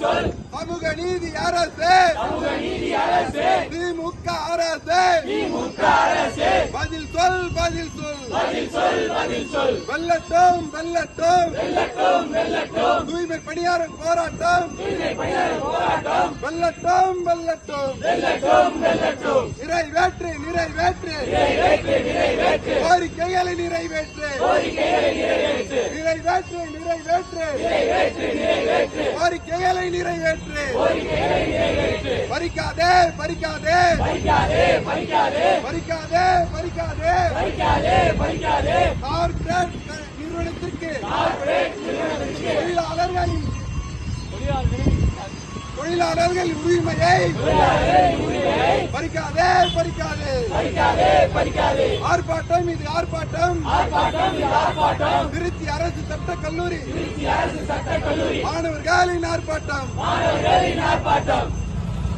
சமூக நீதி அரசு திமுக அரசு பதில் சொல் வெல்லட்டும் தூய்மை பணியாளர் போராட்டம் வெல்லட்டும் நிறைவேற்று கோரிக்கைகளை நிறைவேற்று கோரிக்கைகளை நிறைவேற்று பறிக்காதே கார்ப்பரேட் நிறுவனத்திற்கு தொழிலாளர்கள் உரிமையை பறிக்காதே ஆர்ப்பாட்டம் இது ஆர்ப்பாட்டம் திருச்சி அரசு சட்டக் கல்லூரி மாணவர்களின் ஆர்ப்பாட்டம்